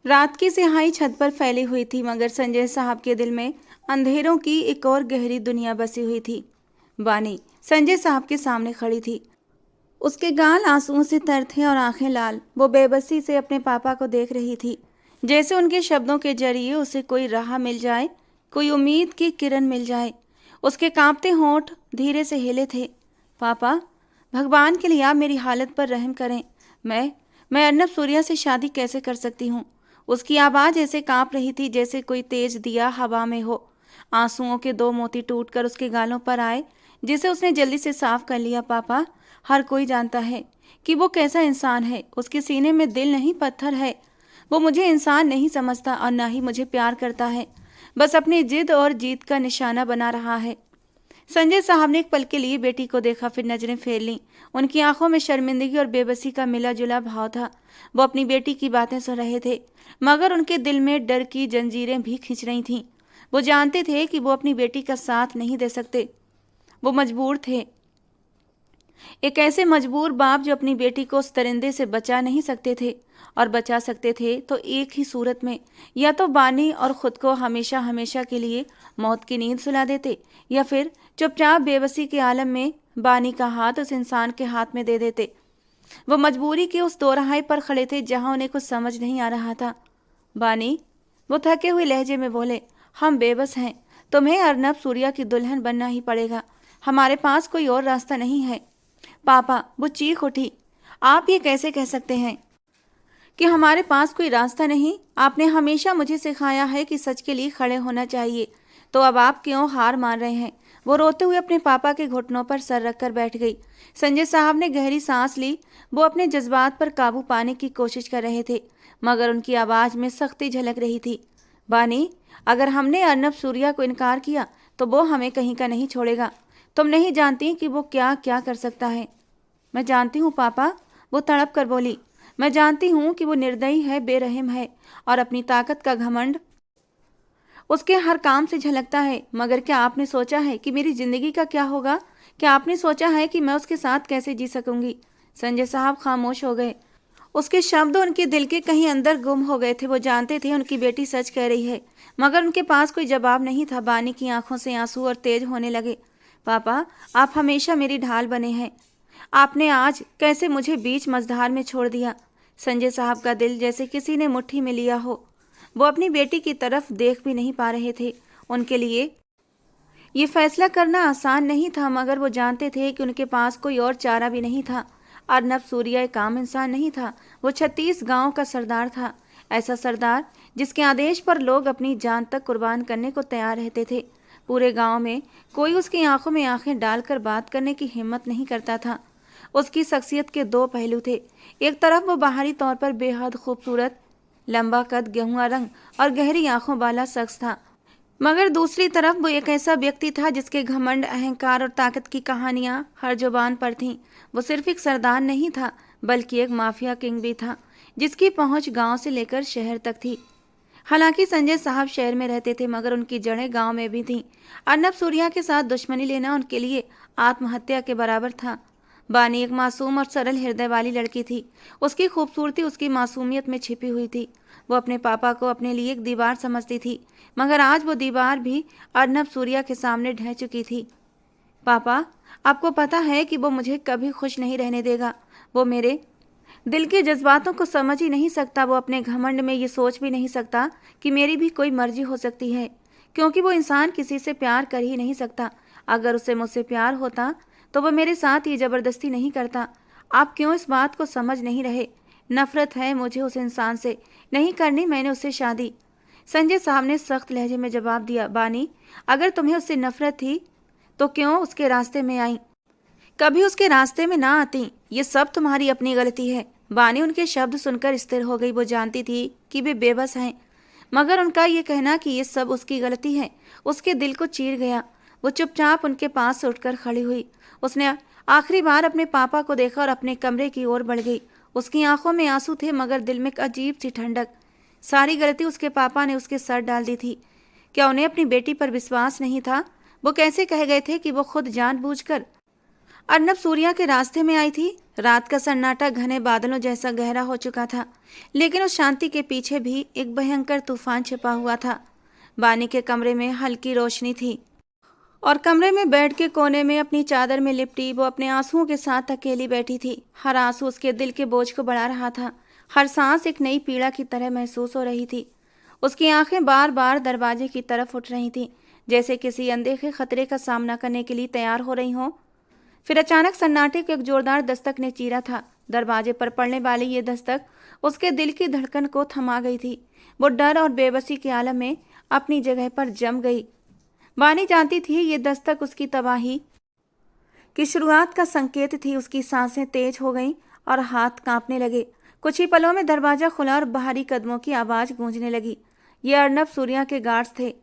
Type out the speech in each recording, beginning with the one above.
रात की सिहाई छत पर फैली हुई थी, मगर संजय साहब के दिल में अंधेरों की एक और गहरी दुनिया बसी हुई थी। बानी संजय साहब के सामने खड़ी थी। उसके गाल आंसुओं से तर थे और आंखें लाल। वो बेबसी से अपने पापा को देख रही थी, जैसे उनके शब्दों के जरिए उसे कोई राह मिल जाए, कोई उम्मीद की किरण मिल जाए। उसके कांपते होंठ धीरे से हिले थे। पापा, भगवान के लिए आप मेरी हालत पर रहम करें। मैं अर्नब सूर्या से शादी कैसे कर सकती हूँ? उसकी आवाज़ ऐसे कांप रही थी जैसे कोई तेज दिया हवा में हो। आंसुओं के दो मोती टूटकर उसके गालों पर आए, जिसे उसने जल्दी से साफ कर लिया। पापा, हर कोई जानता है कि वो कैसा इंसान है। उसके सीने में दिल नहीं, पत्थर है। वो मुझे इंसान नहीं समझता और ना ही मुझे प्यार करता है। बस अपनी जिद और जीत का निशाना बना रहा है। संजय साहब ने एक पल के लिए बेटी को देखा, फिर नजरें फेर लीं। उनकी आंखों में शर्मिंदगी और बेबसी का मिला जुला भाव था। वो अपनी बेटी की बातें सुन रहे थे, मगर उनके दिल में डर की जंजीरें भी खिंच रही थीं। वो जानते थे कि वो अपनी बेटी का साथ नहीं दे सकते। वो मजबूर थे, एक ऐसे मजबूर बाप जो अपनी बेटी को उस दरिंदे से बचा नहीं सकते थे, और बचा सकते थे तो एक ही सूरत में, या तो बानी और खुद को हमेशा हमेशा के लिए मौत की नींद सुला देते, या फिर चुपचाप बेबसी के आलम में बानी का हाथ उस इंसान के हाथ में दे देते। वो मजबूरी के उस दोराहे पर खड़े थे जहां उन्हें कुछ समझ नहीं आ रहा था। बानी, वो थके हुए लहजे में बोले, हम बेबस हैं। तुम्हें अर्नब सूर्या की दुल्हन बनना ही पड़ेगा। हमारे पास कोई और रास्ता नहीं है। पापा, वो चीख उठी, आप ये कैसे कह सकते हैं कि हमारे पास कोई रास्ता नहीं? आपने हमेशा मुझे सिखाया है कि सच के लिए खड़े होना चाहिए, तो अब आप क्यों हार मान रहे हैं? वो रोते हुए अपने पापा के घुटनों पर सर रखकर बैठ गई। संजय साहब ने गहरी सांस ली। वो अपने जज्बात पर काबू पाने की कोशिश कर रहे थे, मगर उनकी आवाज़ में सख्ती झलक रही थी। बानी, अगर हमने अर्नब सूर्या को इनकार किया तो वो हमें कहीं का नहीं छोड़ेगा। तुम नहीं जानती कि वो क्या क्या कर सकता है। मैं जानती हूँ पापा, वो तड़प कर बोली। मैं जानती हूँ कि वो निर्दयी है, बेरहम है, और अपनी ताकत का घमंड उसके हर काम से झलकता है। मगर क्या आपने सोचा है कि मेरी जिंदगी का क्या होगा? क्या आपने सोचा है कि मैं उसके साथ कैसे जी सकूंगी? संजय साहब खामोश हो गए। उसके शब्द उनके दिल के कहीं अंदर गुम हो गए थे। वो जानते थे उनकी बेटी सच कह रही है, मगर उनके पास कोई जवाब नहीं था। बानी की आंखों से आंसू और तेज होने लगे। पापा, आप हमेशा मेरी ढाल बने हैं। आपने आज कैसे मुझे बीच मझधार में छोड़ दिया? संजय साहब का दिल जैसे किसी ने मुट्ठी में लिया हो। वो अपनी बेटी की तरफ देख भी नहीं पा रहे थे। उनके लिए ये फैसला करना आसान नहीं था, मगर वो जानते थे कि उनके पास कोई और चारा भी नहीं था। अर्नब सूर्या एक आम इंसान नहीं था। वो 36 गांव का सरदार था। ऐसा सरदार जिसके आदेश पर लोग अपनी जान तक कुर्बान करने को तैयार रहते थे। पूरे गांव में कोई उसकी आंखों में आंखें डालकर बात करने की हिम्मत नहीं करता था। उसकी शख्सियत के दो पहलू थे। एक तरफ वो बाहरी तौर पर बेहद खूबसूरत, लंबा कद, गेहुआ रंग और गहरी आंखों वाला शख्स था, मगर दूसरी तरफ वो एक ऐसा व्यक्ति था जिसके घमंड, अहंकार और ताकत की कहानियां हर जुबान पर थीं। वो सिर्फ एक सरदार नहीं था, बल्कि एक माफिया किंग भी था, जिसकी पहुंच गांव से लेकर शहर तक थी। हालांकि संजय साहब शहर में रहते थे, मगर उनकी जड़ें गांव में भी थीं। अर्नब सूर्या के साथ दुश्मनी लेना उनके लिए आत्महत्या के बराबर था। बानी एक मासूम और सरल हृदय वाली लड़की थी। उसकी खूबसूरती उसकी मासूमियत में छिपी हुई थी। वो अपने पापा को अपने लिए एक दीवार समझती थी, मगर आज वो दीवार भी अर्नब सूर्या के सामने ढह चुकी थी। पापा, आपको पता है कि वो मुझे कभी खुश नहीं रहने देगा। वो मेरे दिल के जज्बातों को समझ ही नहीं सकता। वो अपने घमंड में ये सोच भी नहीं सकता कि मेरी भी कोई मर्जी हो सकती है, क्योंकि वो इंसान किसी से प्यार कर ही नहीं सकता। अगर उसे मुझसे प्यार होता तो वो मेरे साथ ये ज़बरदस्ती नहीं करता। आप क्यों इस बात को समझ नहीं रहे? नफरत है मुझे उस इंसान से, नहीं करनी मैंने उससे शादी। संजय साहब ने सख्त लहजे में जवाब दिया। बानी, अगर तुम्हें उससे नफरत थी तो क्यों उसके रास्ते में आई? कभी उसके रास्ते में ना आती। ये सब तुम्हारी अपनी गलती है। बानी उनके शब्द सुनकर स्थिर हो गई। वो जानती थी कि वे बेबस हैं, मगर उनका ये कहना कि ये सब उसकी गलती है उसके दिल को चीर गया। वो चुपचाप उनके पास से उठकर खड़ी हुई। उसने आखिरी बार अपने पापा को देखा और अपने कमरे की ओर बढ़ गई। उसकी आंखों में आंसू थे, मगर दिल में एक अजीब सी ठंडक। सारी गलती उसके पापा ने उसके सर डाल दी थी। क्या उन्हें अपनी बेटी पर विश्वास नहीं था? वो कैसे कह गए थे कि वो खुद जानबूझकर अर्नब सूर्या के रास्ते में आई थी। रात का सन्नाटा घने बादलों जैसा गहरा हो चुका था, लेकिन उस शांति के पीछे भी एक भयंकर तूफान छिपा हुआ था। बानी के कमरे में हल्की रोशनी थी और कमरे में बेड के कोने में अपनी चादर में लिपटी वो अपने आंसुओं के साथ अकेली बैठी थी। हर आंसू उसके दिल के बोझ को बढ़ा रहा था। हर सांस एक नई पीड़ा की तरह महसूस हो रही थी। उसकी आंखें बार बार दरवाजे की तरफ उठ रही थीं, जैसे किसी अनदेखे खतरे का सामना करने के लिए तैयार हो रही हों। फिर अचानक सन्नाटे को एक जोरदार दस्तक ने चीरा था। दरवाजे पर पड़ने वाली ये दस्तक उसके दिल की धड़कन को थमा गई थी। वो डर और बेबसी के आलम में अपनी जगह पर जम गई। बानी जानती थी ये दस्तक उसकी तबाही की शुरुआत का संकेत थी। उसकी सांसें तेज हो गईं और हाथ कांपने लगे। कुछ ही पलों में दरवाजा खुला और बाहरी कदमों की आवाज गूंजने लगी। ये अर्नब सूर्या के गार्ड्स थे।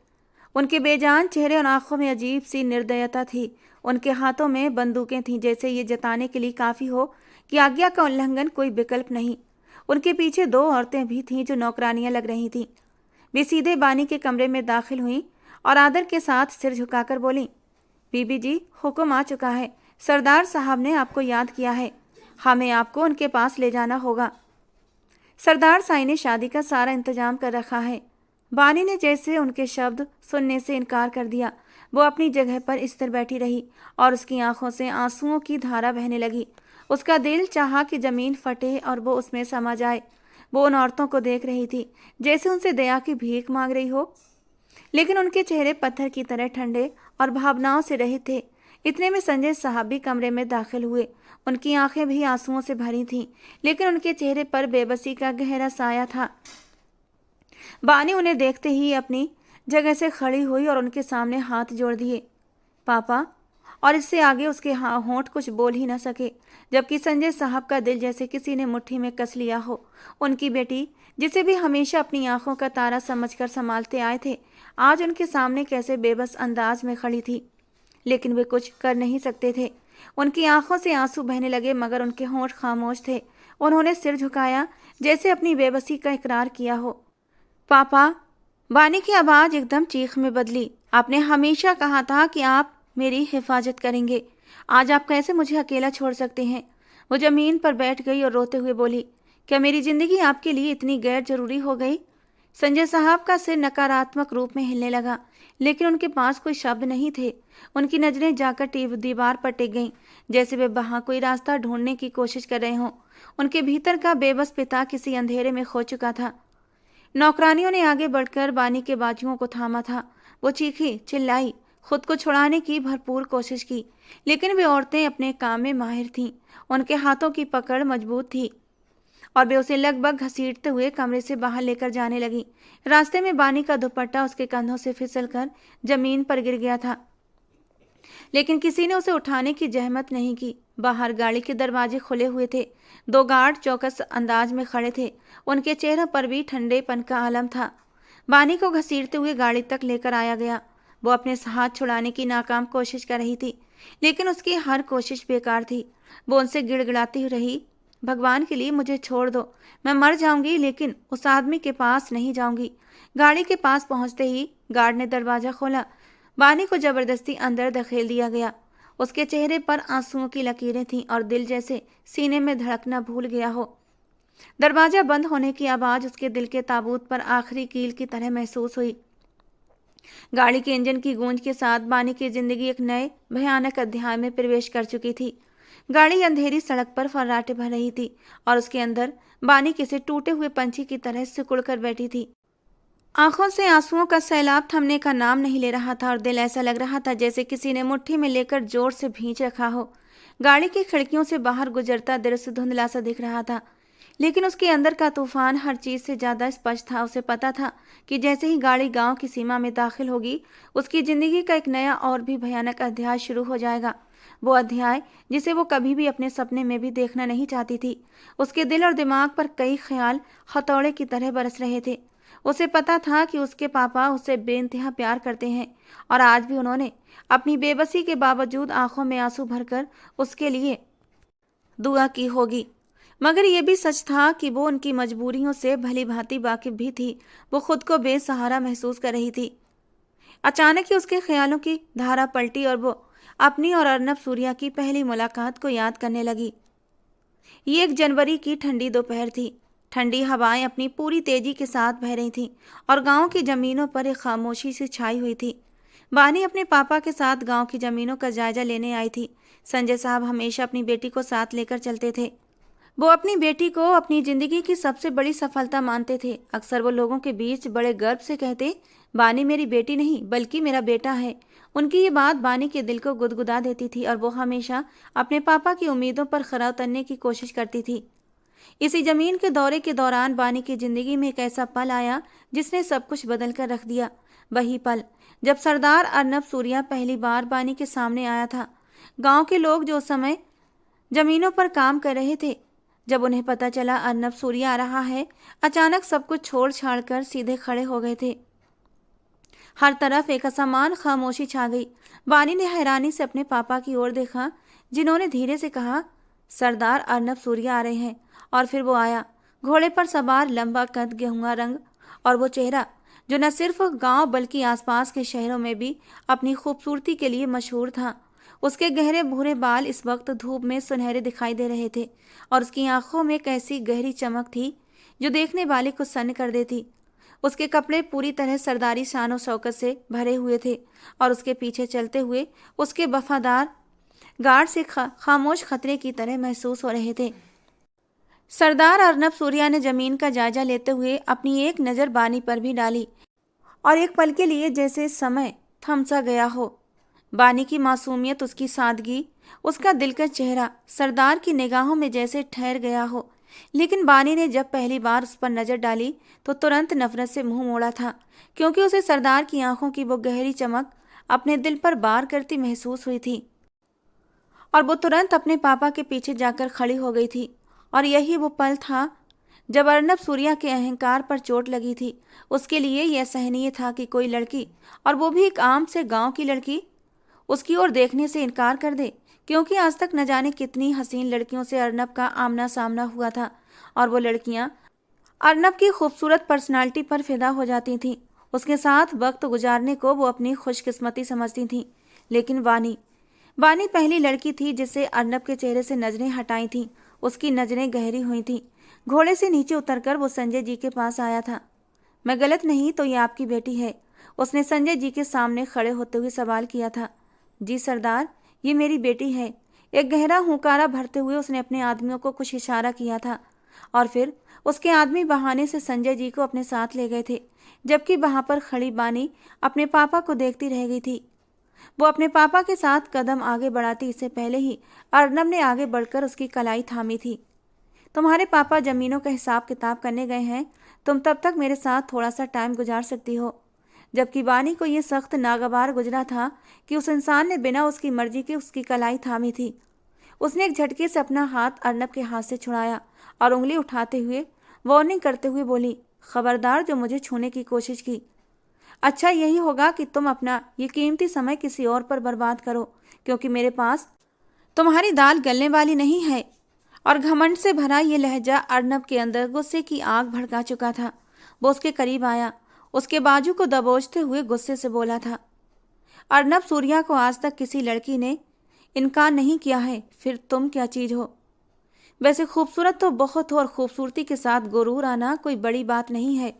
उनके बेजान चेहरे और आंखों में अजीब सी निर्दयता थी। उनके हाथों में बंदूकें थीं, जैसे ये जताने के लिए काफी हो कि आज्ञा का उल्लंघन कोई विकल्प नहीं। उनके पीछे 2 औरतें भी थीं जो नौकरानियां लग रही थीं। वे सीधे बानी के कमरे में दाखिल हुईं और आदर के साथ सिर झुकाकर बोली, बीबी जी, हुक्म आ चुका है। सरदार साहब ने आपको याद किया है। हमें आपको उनके पास ले जाना होगा। सरदार साई ने शादी का सारा इंतजाम कर रखा है। बानी ने जैसे उनके शब्द सुनने से इनकार कर दिया। वो अपनी जगह पर स्थिर बैठी रही और उसकी आंखों से आंसुओं की धारा बहने लगी। उसका दिल चाहा कि जमीन फटे और वो उसमें समा जाए। वो उन औरतों को देख रही थी जैसे उनसे दया की भीख मांग रही हो, लेकिन उनके चेहरे पत्थर की तरह ठंडे और भावनाओं से रहित थे। इतने में संजय साहब भी कमरे में दाखिल हुए। उनकी आंखें भी आंसुओं से भरी थीं, लेकिन उनके चेहरे पर बेबसी का गहरा साया था। बानी उन्हें देखते ही अपनी जगह से खड़ी हुई और उनके सामने हाथ जोड़ दिए, पापा। और इससे आगे उसके होंठ कुछ बोल ही न सके, जबकि संजय साहब का दिल जैसे किसी ने मुट्ठी में कस लिया हो। उनकी बेटी, जिसे भी हमेशा अपनी आंखों का तारा समझकर संभालते आए थे, आज उनके सामने कैसे बेबस अंदाज में खड़ी थी। लेकिन वे कुछ कर नहीं सकते थे। उनकी आंखों से आंसू बहने लगे, मगर उनके होंठ खामोश थे। उन्होंने सिर झुकाया, जैसे अपनी बेबसी का इकरार किया हो। पापा, बानी की आवाज एकदम चीख में बदली। आपने हमेशा कहा था कि आप मेरी हिफाजत करेंगे। आज आप कैसे मुझे अकेला छोड़ सकते हैं? वो जमीन पर बैठ गई और रोते हुए बोली, क्या मेरी जिंदगी आपके लिए इतनी गैर जरूरी हो गई? संजय साहब का सिर नकारात्मक रूप में हिलने लगा, लेकिन उनके पास कोई शब्द नहीं थे। उनकी नजरें जाकर दीवार पर टिक गईं, जैसे वे वहां कोई रास्ता ढूंढने की कोशिश कर रहे हों। उनके भीतर का बेबस पिता किसी अंधेरे में खो चुका था। नौकरानियों ने आगे बढ़कर बानी के बाजुओं को थामा था। वो चीखी, चिल्लाई, खुद को छुड़ाने की भरपूर कोशिश की, लेकिन वे औरतें अपने काम में माहिर थीं। उनके हाथों की पकड़ मजबूत थी और वे उसे लगभग घसीटते हुए कमरे से बाहर लेकर जाने लगी। रास्ते में बानी का दुपट्टा उसके कंधों से फिसलकर जमीन पर गिर गया था, लेकिन किसी ने उसे उठाने की जहमत नहीं की। बाहर गाड़ी के दरवाजे खुले हुए थे। 2 गार्ड चौकस अंदाज में खड़े थे। उनके चेहरे पर भी ठंडेपन का आलम था। बानी को घसीटते हुए गाड़ी तक लेकर आया गया। वो अपने हाथ छुड़ाने की नाकाम कोशिश कर रही थी, लेकिन उसकी हर कोशिश बेकार थी। वो उनसे गिड़गिड़ाती रही, भगवान के लिए मुझे छोड़ दो। मैं मर जाऊंगी, लेकिन उस आदमी के पास नहीं जाऊंगी। गाड़ी के पास पहुंचते ही गार्ड ने दरवाजा खोला। बानी को जबरदस्ती अंदर धकेल दिया गया। उसके चेहरे पर आंसुओं की लकीरें थीं और दिल जैसे सीने में धड़कना भूल गया हो। दरवाजा बंद होने की आवाज उसके दिल के ताबूत पर आखिरी कील की तरह महसूस हुई। गाड़ी के इंजन की गूंज के साथ बानी की जिंदगी एक नए भयानक अध्याय में प्रवेश कर चुकी थी। गाड़ी अंधेरी सड़क पर फर्राटे भर रही थी और उसके अंदर बानी किसी टूटे हुए पंछी की तरह सिकुड़ कर बैठी थी। आंखों से आंसुओं का सैलाब थमने का नाम नहीं ले रहा था और दिल ऐसा लग रहा था जैसे किसी ने मुट्ठी में लेकर जोर से भींच रखा हो। गाड़ी की खिड़कियों से बाहर गुजरता दृश्य धुंधला सा दिख रहा था, लेकिन उसके अंदर का तूफान हर चीज से ज्यादा स्पष्ट था। उसे पता था कि जैसे ही गाड़ी गांव की सीमा में दाखिल होगी, उसकी जिंदगी का एक नया और भी भयानक अध्याय शुरू हो जाएगा। वो अध्याय जिसे वो कभी भी अपने सपने में भी देखना नहीं चाहती थी। उसके दिल और दिमाग पर कई ख्याल हथौड़े की तरह बरस रहे थे। उसे पता था कि उसके पापा उससे बेइंतहा प्यार करते हैं और आज भी उन्होंने अपनी बेबसी के बावजूद आंखों में आंसू भरकर उसके लिए दुआ की होगी। मगर यह भी सच था कि वो उनकी मजबूरियों से भली भांति वाकिफ भी थी। वो खुद को बेसहारा महसूस कर रही थी। अचानक ही उसके ख्यालों की धारा पलटी और वो अपनी और अर्नब सूर्या की पहली मुलाकात को याद करने लगी। ये 1 जनवरी की ठंडी दोपहर थी। ठंडी हवाएं अपनी पूरी तेजी के साथ बह रही थीं और गांव की जमीनों पर एक खामोशी सी छाई हुई थी। बानी अपने पापा के साथ गांव की जमीनों का जायजा लेने आई थी। संजय साहब हमेशा अपनी बेटी को साथ लेकर चलते थे। वो अपनी बेटी को अपनी जिंदगी की सबसे बड़ी सफलता मानते थे। अक्सर वो लोगों के बीच बड़े गर्व से कहते, बानी मेरी बेटी नहीं बल्कि मेरा बेटा है। उनकी ये बात बानी के दिल को गुदगुदा देती थी और वो हमेशा अपने पापा की उम्मीदों पर खरा उतरने की कोशिश करती थी। इसी जमीन के दौरे के दौरान बानी की जिंदगी में एक ऐसा पल आया जिसने सब कुछ बदल कर रख दिया। वही पल जब सरदार अर्नब सूर्या पहली बार बानी के सामने आया था। गांव के लोग जो उस समय जमीनों पर काम कर रहे थे, जब उन्हें पता चला अर्नब सूर्या आ रहा है, अचानक सब कुछ छोड़ छाड़ कर सीधे खड़े हो गए थे। हर तरफ एक असमान खामोशी छा गई। बानी ने हैरानी से अपने पापा की ओर देखा, जिन्होंने धीरे से कहा, सरदार अर्नब सूर्या आ रहे हैं। और फिर वो आया, घोड़े पर सवार, लंबा कद, गेहुआ रंग, और वो चेहरा जो न सिर्फ गांव बल्कि आसपास के शहरों में भी अपनी खूबसूरती के लिए मशहूर था। उसके गहरे भूरे बाल इस वक्त धूप में सुनहरे दिखाई दे रहे थे और उसकी आंखों में एक ऐसी गहरी चमक थी जो देखने वाले को सन्न कर देती। उसके कपड़े पूरी तरह सरदारी शान और शौकत से भरे हुए थे और उसके पीछे चलते हुए उसके वफादार गार्ड से खामोश खतरे की तरह महसूस हो रहे थे। सरदार अर्नब सूर्या ने जमीन का जायजा लेते हुए अपनी एक नज़र बानी पर भी डाली और एक पल के लिए जैसे समय थम सा गया हो। बानी की मासूमियत, उसकी सादगी, उसका दिलकश चेहरा सरदार की निगाहों में जैसे ठहर गया हो। लेकिन बानी ने जब पहली बार उस पर नजर डाली तो तुरंत नफरत से मुंह मोड़ा था, क्योंकि उसे सरदार की आंखों की वो गहरी चमक अपने दिल पर वार करती महसूस हुई थी और वो तुरंत अपने पापा के पीछे जाकर खड़ी हो गई थी। और यही वो पल था जब अर्नब सूर्या के अहंकार पर चोट लगी थी। उसके लिए यह असहनीय था कि कोई लड़की, और वो भी एक आम से गांव की लड़की, उसकी ओर देखने से इनकार कर दे, क्योंकि आज तक न जाने कितनी हसीन लड़कियों से अर्नब का आमना सामना हुआ था और वो लड़कियां अर्नब की खूबसूरत पर्सनालिटी पर फिदा हो जाती थीं। उसके साथ वक्त गुजारने को वो अपनी खुशकिस्मती समझती थीं। लेकिन बानी पहली लड़की थी जिसे अर्नब के चेहरे से नजरें हटाई थीं। उसकी नजरें गहरी हुई थीं। घोड़े से नीचे उतरकर वो संजय जी के पास आया था। मैं गलत नहीं तो ये आपकी बेटी है? उसने संजय जी के सामने खड़े होते हुए सवाल किया था। जी सरदार, ये मेरी बेटी है। एक गहरा हुंकारा भरते हुए उसने अपने आदमियों को कुछ इशारा किया था और फिर उसके आदमी बहाने से संजय जी को अपने साथ ले गए थे, जबकि वहां पर खड़ी बानी अपने पापा को देखती रह गई थी। वो अपने पापा के साथ कदम आगे बढ़ाती इससे पहले ही अर्नब ने आगे बढ़कर उसकी कलाई थामी थी। तुम्हारे पापा जमीनों का हिसाब किताब करने गए हैं, तुम तब तक मेरे साथ थोड़ा सा टाइम गुजार सकती हो। जबकि बानी को यह सख्त नागवार गुजरा था कि उस इंसान ने बिना उसकी मर्जी के उसकी कलाई थामी थी। उसने एक झटके से अपना हाथ अर्नब के हाथ से छुड़ाया और उंगली उठाते हुए वार्निंग करते हुए बोली, खबरदार जो मुझे छूने की कोशिश की। अच्छा यही होगा कि तुम अपना ये कीमती समय किसी और पर बर्बाद करो, क्योंकि मेरे पास तुम्हारी दाल गलने वाली नहीं है। और घमंड से भरा ये लहजा अर्नब के अंदर गुस्से की आग भड़का चुका था। वो उसके करीब आया, उसके बाजू को दबोचते हुए गुस्से से बोला था, अर्नब सूर्या को आज तक किसी लड़की ने इनकार नहीं किया है, फिर तुम क्या चीज हो? वैसे खूबसूरत तो बहुत हो और खूबसूरती के साथ गुरूर आना कोई बड़ी बात नहीं है।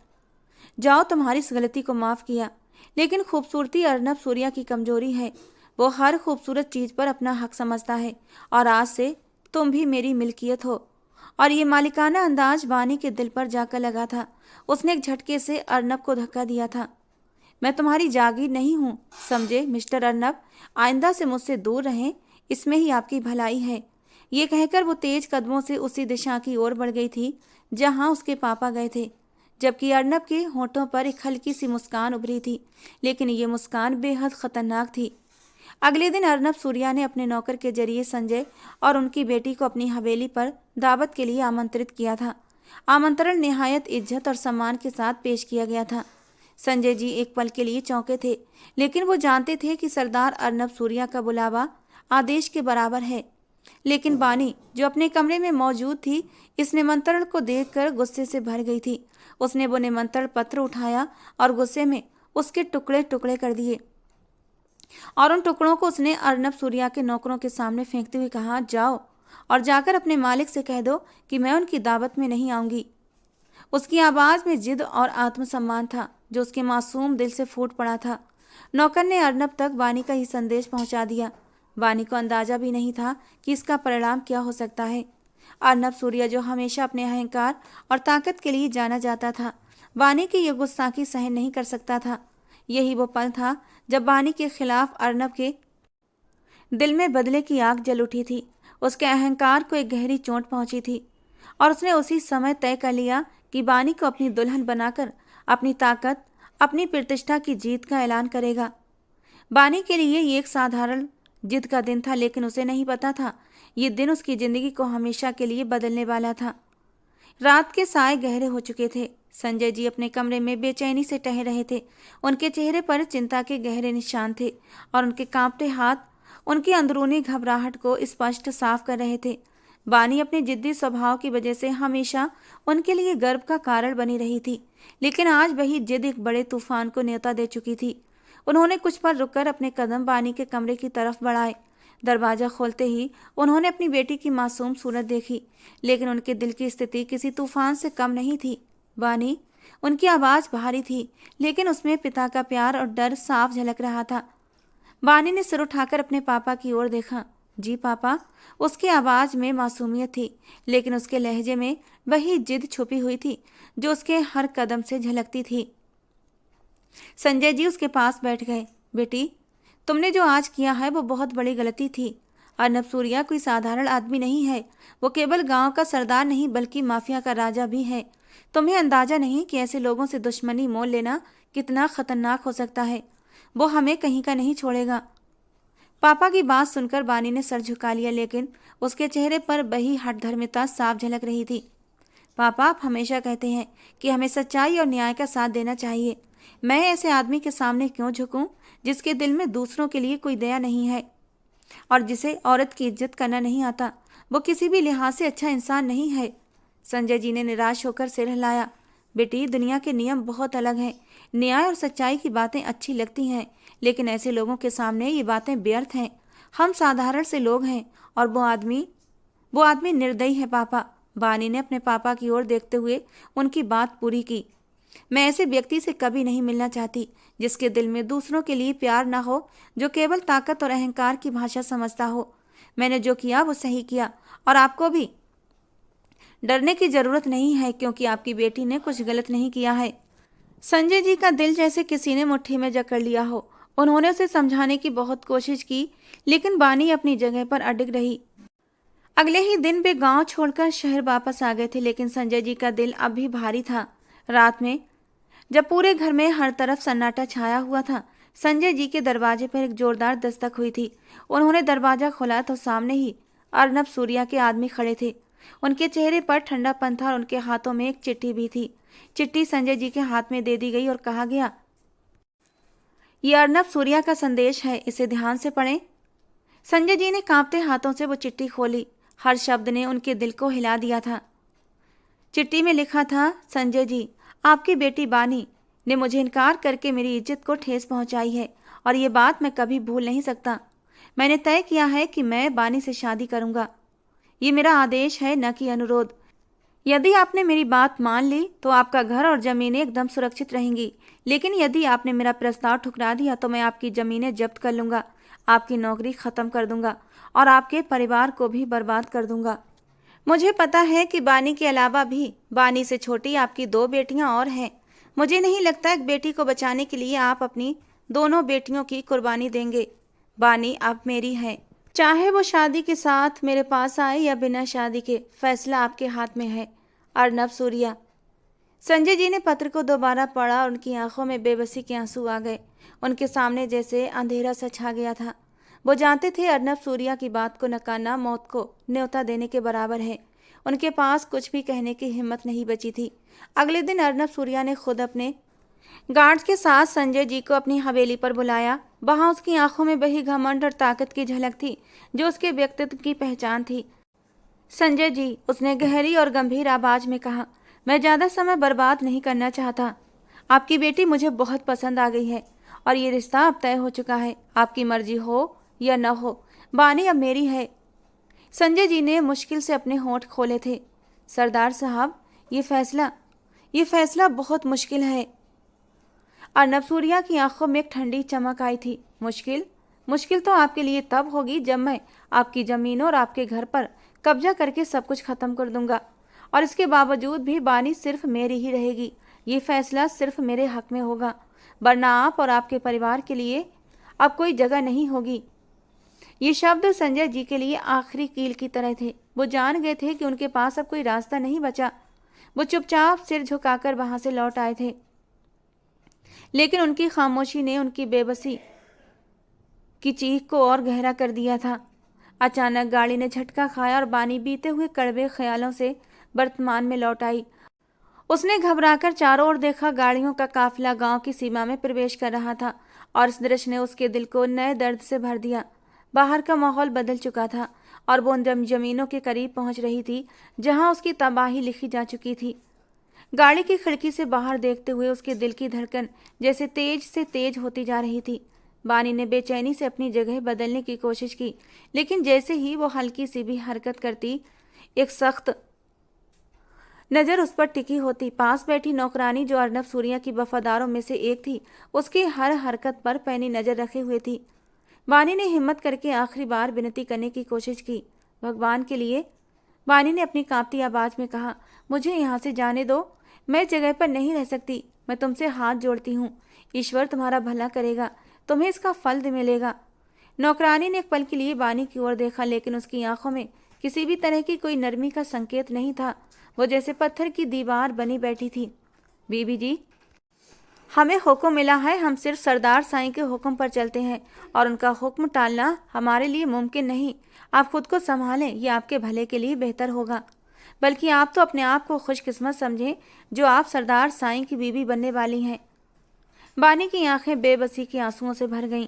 जाओ, तुम्हारी इस गलती को माफ किया। लेकिन खूबसूरती अर्नब सूर्या की कमजोरी है। वो हर खूबसूरत चीज पर अपना हक समझता है और आज से तुम भी मेरी मिल्कियत हो। और ये मालिकाना अंदाज बानी के दिल पर जाकर लगा था। उसने एक झटके से अर्नब को धक्का दिया था। मैं तुम्हारी जागीर नहीं हूँ, समझे मिस्टर अर्नब? आइंदा से मुझसे दूर रहें, इसमें ही आपकी भलाई है। ये कहकर वो तेज कदमों से उसी दिशा की ओर बढ़ गई थी जहां उसके पापा गए थे, जबकि अर्नब के होठों पर एक हल्की सी मुस्कान उभरी थी, लेकिन ये मुस्कान बेहद खतरनाक थी। अगले दिन अर्नब सूर्या ने अपने नौकर के जरिए संजय और उनकी बेटी को अपनी हवेली पर दावत के लिए आमंत्रित किया था। आमंत्रण निहायत इज्जत और सम्मान के साथ पेश किया गया था। संजय जी एक पल के लिए चौंके थे, लेकिन वो जानते थे कि सरदार अर्नब सूर्या का बुलावा आदेश के बराबर है। लेकिन बानी जो अपने कमरे में मौजूद थी, इस निमंत्रण को देखकर गुस्से से भर गई थी। उसने वो निमंत्रण पत्र उठाया और गुस्से में उसके टुकड़े टुकड़े कर दिए। और उन टुकड़ों को उसने अर्नब सूर्या के नौकरों के सामने फेंकते हुए कहा, जाओ और जाकर अपने मालिक से कह दो कि मैं उनकी दावत में नहीं आऊंगी। उसकी आवाज में जिद और आत्मसम्मान था जो उसके मासूम दिल से फूट पड़ा था। नौकर ने अर्नब तक वानी का ही संदेश पहुंचा दिया। वानी को अंदाजा भी नहीं था कि इसका परिणाम क्या हो सकता है। अर्नब सूर्या जो हमेशा अपने अहंकार और ताकत के लिए जाना जाता था, वानी की यह गुस्ताखी सहन नहीं कर सकता था। यही वो पल था जब वानी के खिलाफ अर्नब के दिल में बदले की आग जल उठी थी। उसके अहंकार को एक गहरी चोट पहुंची थी और उसने उसी समय तय कर लिया कि वानी को अपनी दुल्हन बनाकर अपनी ताकत, अपनी प्रतिष्ठा की जीत का ऐलान करेगा। वानी के लिए ये एक साधारण जिद का दिन था, लेकिन उसे नहीं पता था ये दिन उसकी जिंदगी को हमेशा के लिए बदलने वाला था। रात के साए गहरे हो चुके थे। संजय जी अपने कमरे में बेचैनी से टह रहे थे। उनके चेहरे पर चिंता के गहरे निशान थे और उनके कांपते हाथ उनकी अंदरूनी घबराहट को स्पष्ट साफ कर रहे थे। वानी अपने जिद्दी स्वभाव की वजह से हमेशा उनके लिए गर्व का कारण बनी रही थी, लेकिन आज वही जिद एक बड़े तूफान को न्योता दे चुकी थी। उन्होंने कुछ पल रुककर अपने कदम वानी के कमरे की तरफ बढ़ाए। दरवाजा खोलते ही उन्होंने अपनी बेटी की मासूम सूरत देखी, लेकिन उनके दिल की स्थिति किसी तूफान से कम नहीं थी। वानी, उनकी आवाज भारी थी, लेकिन उसमें पिता का प्यार और डर साफ झलक रहा था। वानी ने सिर उठाकर अपने पापा की ओर देखा। जी पापा। उसकी आवाज में मासूमियत थी, लेकिन उसके लहजे में वही जिद छुपी हुई थी जो उसके हर कदम से झलकती थी। संजय जी उसके पास बैठ गए। बेटी, तुमने जो आज किया है वो बहुत बड़ी गलती थी। अर्नब सूर्या कोई साधारण आदमी नहीं है। वो केवल गांव का सरदार नहीं बल्कि माफिया का राजा भी है। तुम्हें अंदाजा नहीं कि ऐसे लोगों से दुश्मनी मोल लेना कितना खतरनाक हो सकता है। वो हमें कहीं का नहीं छोड़ेगा। पापा की बात सुनकर वानी ने सर झुका लिया, लेकिन उसके चेहरे पर वही हठधर्मिता साफ झलक रही थी। पापा, आप हमेशा कहते हैं कि हमें सच्चाई और न्याय का साथ देना चाहिए। मैं ऐसे आदमी के सामने क्यों झुकूं जिसके दिल में दूसरों के लिए कोई दया नहीं है और जिसे औरत की इज्जत करना नहीं आता। वो किसी भी लिहाज से अच्छा इंसान नहीं है। संजय जी ने निराश होकर सिर हिलाया। बेटी, दुनिया के नियम बहुत अलग हैं। न्याय और सच्चाई की बातें अच्छी लगती हैं, लेकिन ऐसे लोगों के सामने ये बातें व्यर्थ हैं। हम साधारण से लोग हैं और वो आदमी निर्दयी है। पापा, वानी ने अपने पापा की ओर देखते हुए उनकी बात पूरी की। मैं ऐसे व्यक्ति से कभी नहीं मिलना चाहती जिसके दिल में दूसरों के लिए प्यार ना हो, जो केवल ताकत और अहंकार की भाषा समझता हो। मैंने जो किया वो सही किया और आपको भी डरने की जरूरत नहीं है, क्योंकि आपकी बेटी ने कुछ गलत नहीं किया है। संजय जी का दिल जैसे किसी ने मुट्ठी में जकड़ लिया हो। उन्होंने उसे समझाने की बहुत कोशिश की, लेकिन वानी अपनी जगह पर अडिग रही। अगले ही दिन वे गांव छोड़कर शहर वापस आ गए थे, लेकिन संजय जी का दिल अब भी भारी था। रात में जब पूरे घर में हर तरफ सन्नाटा छाया हुआ था, संजय जी के दरवाजे पर एक जोरदार दस्तक हुई थी। उन्होंने दरवाजा खोला तो सामने ही अर्नब सूर्या के आदमी खड़े थे। उनके चेहरे पर ठंडापन था और उनके हाथों में एक चिट्ठी भी थी। चिट्ठी संजय जी के हाथ में दे दी गई और कहा गया, ये अर्नब सूर्या का संदेश है, इसे ध्यान से पढ़ें। संजय जी ने कांपते हाथों से वो चिट्ठी खोली। हर शब्द ने उनके दिल को हिला दिया था। चिट्ठी में लिखा था, संजय जी, आपकी बेटी वानी ने मुझे इनकार करके मेरी इज्जत को ठेस पहुंचाई है और ये बात मैं कभी भूल नहीं सकता। मैंने तय किया है कि मैं वानी से शादी करूंगा। ये मेरा आदेश है, न कि अनुरोध। यदि आपने मेरी बात मान ली तो आपका घर और जमीनें एकदम सुरक्षित रहेंगी, लेकिन यदि आपने मेरा प्रस्ताव ठुकरा दिया तो मैं आपकी जमीनें जब्त कर लूंगा, आपकी नौकरी खत्म कर दूंगा और आपके परिवार को भी बर्बाद कर दूंगा। मुझे पता है कि वानी के अलावा भी वानी से छोटी आपकी 2 बेटियां और हैं। मुझे नहीं लगता एक बेटी को बचाने के लिए आप अपनी दोनों बेटियों की कुर्बानी देंगे। वानी आप मेरी हैं, चाहे वो शादी के साथ मेरे पास आए या बिना शादी के, फैसला आपके हाथ में है। अर्नब सूर्या। संजय जी ने पत्र को दोबारा पढ़ा और उनकी आंखों में बेबसी के आंसू आ गए। उनके सामने जैसे अंधेरा सा छा गया था। वो जानते थे अर्नब सूर्या की बात को नकारना मौत को न्योता देने के बराबर है। उनके पास कुछ भी कहने की हिम्मत नहीं बची थी। अगले दिन अर्नब सूर्या ने खुद अपने गार्ड्स के साथ संजय जी को अपनी हवेली पर बुलाया। वहां उसकी आंखों में वही घमंड और ताकत की झलक थी जो उसके व्यक्तित्व की पहचान थी। संजय जी, उसने गहरी और गंभीर आवाज में कहा, मैं ज्यादा समय बर्बाद नहीं करना चाहता। आपकी बेटी मुझे बहुत पसंद आ गई है और ये रिश्ता अब तय हो चुका है। आपकी मर्जी हो या न हो, बानी अब मेरी है। संजय जी ने मुश्किल से अपने होंठ खोले थे। सरदार साहब, ये फैसला बहुत मुश्किल है। अर्नब सूर्या की आंखों में एक ठंडी चमक आई थी। मुश्किल तो आपके लिए तब होगी जब मैं आपकी जमीनों और आपके घर पर कब्जा करके सब कुछ खत्म कर दूंगा, और इसके बावजूद भी बानी सिर्फ मेरी ही रहेगी। ये फैसला सिर्फ मेरे हक में होगा, वरना आप और आपके परिवार के लिए अब कोई जगह नहीं होगी। ये शब्द संजय जी के लिए आखिरी कील की तरह थे। वो जान गए थे कि उनके पास अब कोई रास्ता नहीं बचा। वो चुपचाप सिर झुकाकर वहां से लौट आए थे, लेकिन उनकी खामोशी ने उनकी बेबसी की चीख को और गहरा कर दिया था। अचानक गाड़ी ने झटका खाया और बानी बीते हुए कड़वे ख्यालों से वर्तमान में लौट आई। उसने घबराकर चारों ओर देखा। गाड़ियों का काफिला गांव की सीमा में प्रवेश कर रहा था और इस दृश्य ने उसके दिल को नए दर्द से भर दिया। बाहर का माहौल बदल चुका था और वो उन जमीनों के करीब पहुंच रही थी जहां उसकी तबाही लिखी जा चुकी थी। गाड़ी की खिड़की से बाहर देखते हुए उसके दिल की धड़कन जैसे तेज से तेज होती जा रही थी। बानी ने बेचैनी से अपनी जगह बदलने की कोशिश की, लेकिन जैसे ही वो हल्की सी भी हरकत करती, एक सख्त नज़र उस पर टिकी होती। पास बैठी नौकरानी, जो अर्नब सूर्या की वफादारों में से एक थी, उसकी हर हरकत पर पैनी नज़र रखे हुए थी। बानी ने हिम्मत करके आखिरी बार विनती करने की कोशिश की। भगवान के लिए, बानी ने अपनी कांपती आवाज़ में कहा, मुझे यहाँ से जाने दो। मैं जगह पर नहीं रह सकती। मैं तुमसे हाथ जोड़ती हूँ। ईश्वर तुम्हारा भला करेगा, तुम्हें इसका फल मिलेगा। नौकरानी ने एक पल के लिए बानी की ओर देखा, लेकिन उसकी आंखों में किसी भी तरह की कोई नरमी का संकेत नहीं था। वो जैसे पत्थर की दीवार बनी बैठी थी। बीबी जी, हमें हुक्म मिला है, हम सिर्फ सरदार साईं के हुक्म पर चलते हैं और उनका हुक्म टालना हमारे लिए मुमकिन नहीं। आप खुद को संभालें, ये आपके भले के लिए बेहतर होगा। बल्कि आप तो अपने आप को खुशकिस्मत समझें जो आप सरदार साईं की बीवी बनने वाली हैं। बानी की आंखें बेबसी के आंसुओं से भर गईं।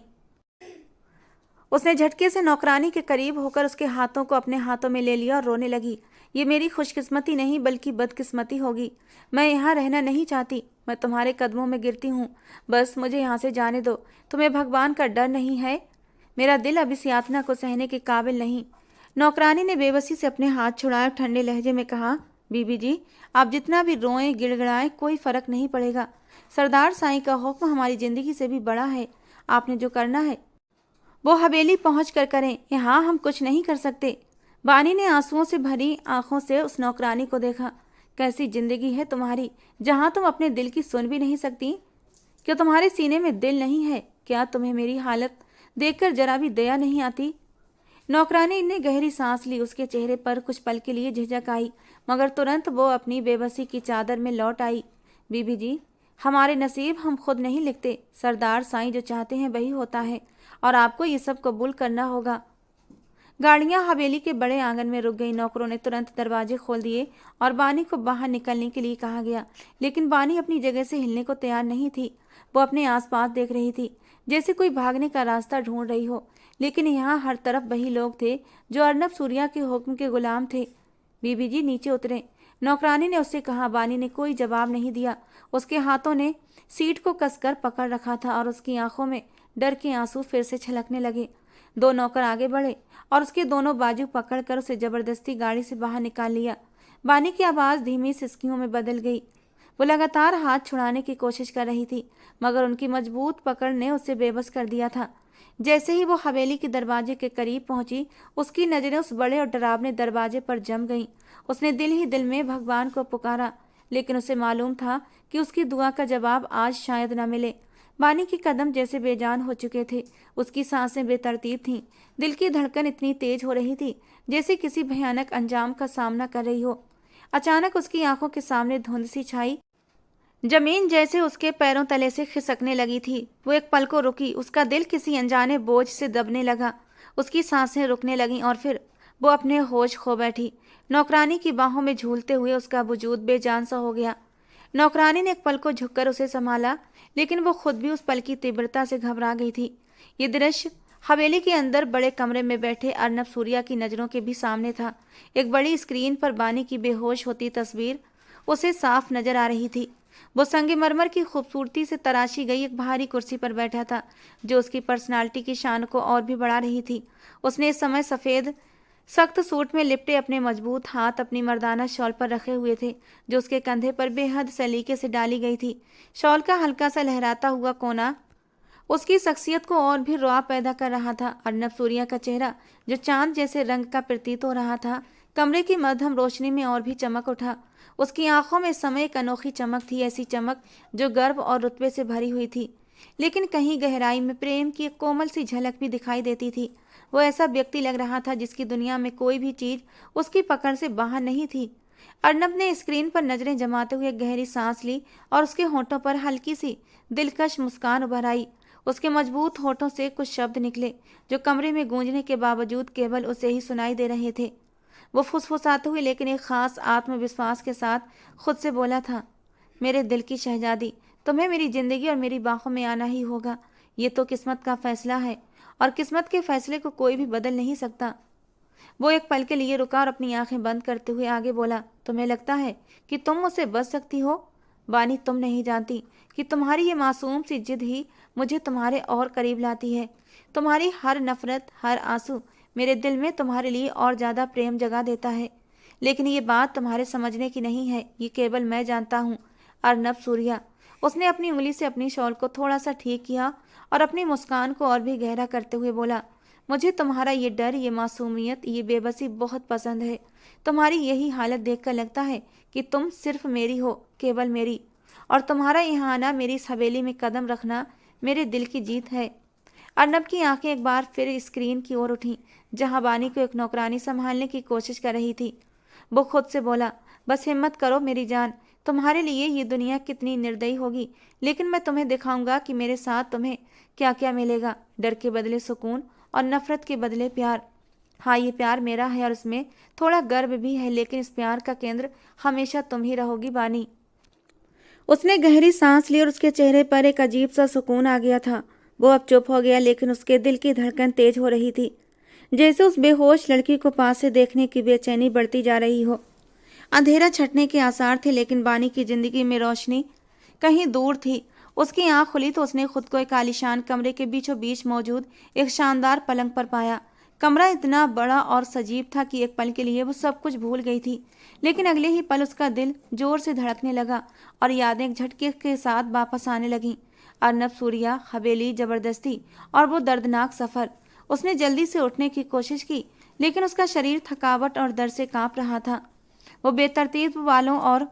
उसने झटके से नौकरानी के करीब होकर उसके हाथों को अपने हाथों में ले लिया और रोने लगी। ये मेरी खुशकिस्मती नहीं बल्कि बदकिस्मती होगी। मैं यहाँ रहना नहीं चाहती। मैं तुम्हारे कदमों में गिरती हूँ। बस मुझे यहाँ से जाने दो। तुम्हें भगवान का डर नहीं है? मेरा दिल अब इस यातना को सहने के काबिल नहीं। नौकरानी ने बेबसी से अपने हाथ छुड़ाए, ठंडे लहजे में कहा, बीबी जी, आप जितना भी रोएं गिड़गिड़ाएं कोई फर्क नहीं पड़ेगा। सरदार साईं का हुक्म हमारी जिंदगी से भी बड़ा है। आपने जो करना है वो हवेली पहुँच कर करें, यहाँ हम कुछ नहीं कर सकते। बानी ने आंसुओं से भरी आंखों से उस नौकरानी को देखा। कैसी जिंदगी है तुम्हारी जहाँ तुम अपने दिल की सुन भी नहीं सकती? क्या तुम्हारे सीने में दिल नहीं है? क्या तुम्हें मेरी हालत देखकर जरा भी दया नहीं आती? नौकरानी ने गहरी सांस ली। उसके चेहरे पर कुछ पल के लिए झिझक आई, मगर तुरंत वो अपनी बेबसी की चादर में लौट आई। बीबी जी, हमारे नसीब हम खुद नहीं लिखते। सरदार साईं जो चाहते हैं वही होता है और आपको ये सब कबूल करना होगा। गाड़ियां हवेली के बड़े आंगन में रुक गई। नौकरों ने तुरंत दरवाजे खोल दिए और बानी को बाहर निकलने के लिए कहा गया, लेकिन बानी अपनी जगह से हिलने को तैयार नहीं थी। वो अपने आसपास देख रही थी, जैसे कोई भागने का रास्ता ढूंढ रही हो, लेकिन यहाँ हर तरफ वही लोग थे जो अर्नब सूर्या के हुक्म के गुलाम थे। बीबी जी, नीचे उतरें, नौकरानी ने उससे कहा। बानी ने कोई जवाब नहीं दिया। उसके हाथों ने सीट को कसकर पकड़ रखा था और उसकी आंखों में डर के आंसू फिर से छलकने लगे। दो नौकर आगे बढ़े और उसके दोनों बाजू पकड़कर उसे जबरदस्ती गाड़ी से बाहर निकाल लिया। बानी की आवाज़ धीमी सिसकियों में बदल गई। वो लगातार हाथ छुड़ाने की कोशिश कर रही थी, मगर उनकी मजबूत पकड़ ने उसे बेबस कर दिया था। जैसे ही वो हवेली के दरवाजे के करीब पहुंची, उसकी नज़रें उस बड़े और डरावने दरवाजे पर जम गईं। उसने दिल ही दिल में भगवान को पुकारा, लेकिन उसे मालूम था कि उसकी दुआ का जवाब आज शायद न मिले। बानी के कदम जैसे बेजान हो चुके थे। उसकी सांसें बेतरतीब थीं। दिल की धड़कन इतनी तेज हो रही थी जैसे किसी भयानक अंजाम का सामना कर रही हो। अचानक उसकी आंखों के सामने धुंध सी छाई। जमीन जैसे उसके पैरों तले से खिसकने लगी थी। वो एक पल को रुकी। उसका दिल किसी अनजाने बोझ से दबने लगा। उसकी सांसें रुकने लगीं और फिर वो अपने होश खो बैठी। नौकरानी की बाहों में झूलते हुए उसका वजूद बेजान सा हो गया। नौकरानी ने एक पल को झुककर उसे संभाला, लेकिन वो खुद भी उस पल की तीव्रता से घबरा गई थी। ये दृश्य हवेली के अंदर बड़े कमरे में बैठे अर्नब सूर्या की नज़रों के भी सामने था। एक बड़ी स्क्रीन पर बानी की बेहोश होती तस्वीर उसे साफ नजर आ रही थी। वो संगमरमर की खूबसूरती से तराशी गई एक भारी कुर्सी पर बैठा था, जो उसकी पर्सनालिटी की शान को और भी बढ़ा रही थी। उसने इस समय सफ़ेद सख्त सूट में लिपटे अपने मजबूत हाथ अपनी मर्दाना शॉल पर रखे हुए थे, जो उसके कंधे पर बेहद सलीके से डाली गई थी। शॉल का हल्का सा लहराता हुआ कोना उसकी शख्सियत को और भी रुआब पैदा कर रहा था। अर्नब सूर्या का चेहरा, जो चांद जैसे रंग का प्रतीत हो रहा था, कमरे की मध्यम रोशनी में और भी चमक उठा। उसकी आंखों में इस समय एक अनोखी चमक थी, ऐसी चमक जो गर्व और रुतबे से भरी हुई थी, लेकिन कहीं गहराई में प्रेम की एक कोमल सी झलक भी दिखाई देती थी। वो ऐसा व्यक्ति लग रहा था जिसकी दुनिया में कोई भी चीज उसकी पकड़ से बाहर नहीं थी। अर्नब ने स्क्रीन पर नजरें जमाते हुए गहरी सांस ली और उसके होठों पर हल्की सी दिलकश मुस्कान उभर आई। उसके मजबूत होठों से कुछ शब्द निकले, जो कमरे में गूंजने के बावजूद केवल उसे ही सुनाई दे रहे थे। वो फुसफुसाते हुए लेकिन एक खास आत्मविश्वास के साथ खुद से बोला था, मेरे दिल की शहजादी, तुम्हें मेरी जिंदगी और मेरी बाहों में आना ही होगा। ये तो किस्मत का फैसला है और किस्मत के फैसले को कोई भी बदल नहीं सकता। वो एक पल के लिए रुका और अपनी आंखें बंद करते हुए आगे बोला, तुम्हें लगता है कि तुम मुझसे बच सकती हो? बानी, तुम नहीं जानती कि तुम्हारी ये मासूम सी जिद ही मुझे तुम्हारे और करीब लाती है। तुम्हारी हर नफरत, हर आंसू मेरे दिल में तुम्हारे लिए और ज़्यादा प्रेम जगा देता है। लेकिन ये बात तुम्हारे समझने की नहीं है, ये केवल मैं जानता हूँ। अर्नब सूर्या। उसने अपनी उंगली से अपनी शॉल को थोड़ा सा ठीक किया और अपनी मुस्कान को और भी गहरा करते हुए बोला, मुझे तुम्हारा ये डर, ये मासूमियत, ये बेबसी बहुत पसंद है। तुम्हारी यही हालत देखकर लगता है कि तुम सिर्फ मेरी हो, केवल मेरी, और तुम्हारा यहाँ आना, मेरी इस हवेली में कदम रखना मेरे दिल की जीत है। अर्नब की आंखें एक बार फिर स्क्रीन की ओर उठीं, जहां बानी को एक नौकरानी संभालने की कोशिश कर रही थी। वो खुद से बोला, बस हिम्मत करो मेरी जान, तुम्हारे लिए ये दुनिया कितनी निर्दयी होगी, लेकिन मैं तुम्हें दिखाऊंगा कि मेरे साथ तुम्हें क्या क्या मिलेगा। डर के बदले सुकून और नफरत के बदले प्यार। हाँ, ये प्यार मेरा है और इसमें थोड़ा गर्व भी है, लेकिन इस प्यार का केंद्र हमेशा तुम ही रहोगी बानी। उसने गहरी सांस ली और उसके चेहरे पर एक अजीब सा सुकून आ गया था। वो अब चुप हो गया, लेकिन उसके दिल की धड़कन तेज हो रही थी, जैसे उस बेहोश लड़की को पास से देखने की बेचैनी बढ़ती जा रही हो। अंधेरा छटने के आसार थे, लेकिन बानी की जिंदगी में रोशनी कहीं दूर थी। उसकी आंख खुली तो उसने खुद को एक आलीशान कमरे के बीचों बीच मौजूद एक शानदार पलंग पर पाया। कमरा इतना बड़ा और सजीव था कि एक पल के लिए वो सब कुछ भूल गई थी, लेकिन अगले ही पल उसका दिल जोर से धड़कने लगा और यादें एक झटके के साथ वापस आने लगीं। अर्नब सूर्या, हवेली, जबरदस्ती और वो दर्दनाक सफर। उसने जल्दी से उठने की कोशिश की, लेकिन उसका शरीर थकावट और दर्द से कांप रहा था। वो बेतरतीब बालों और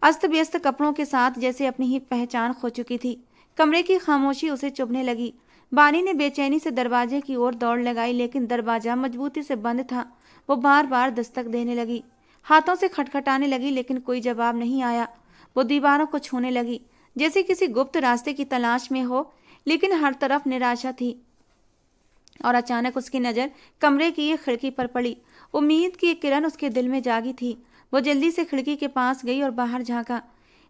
अस्त व्यस्त कपड़ों के साथ जैसे अपनी ही पहचान खो चुकी थी। कमरे की खामोशी उसे चुभने लगी। बानी ने बेचैनी से दरवाजे की ओर दौड़ लगाई, लेकिन दरवाजा मजबूती से बंद था। वो बार बार दस्तक देने लगी, हाथों से खटखटाने लगी, लेकिन कोई जवाब नहीं आया। वो दीवारों को छूने लगी, जैसे किसी गुप्त रास्ते की तलाश में हो, लेकिन हर तरफ निराशा थी। और अचानक उसकी नज़र कमरे की एक खिड़की पर पड़ी। उम्मीद की एक किरण उसके दिल में जागी थी। वो जल्दी से खिड़की के पास गई और बाहर झांका।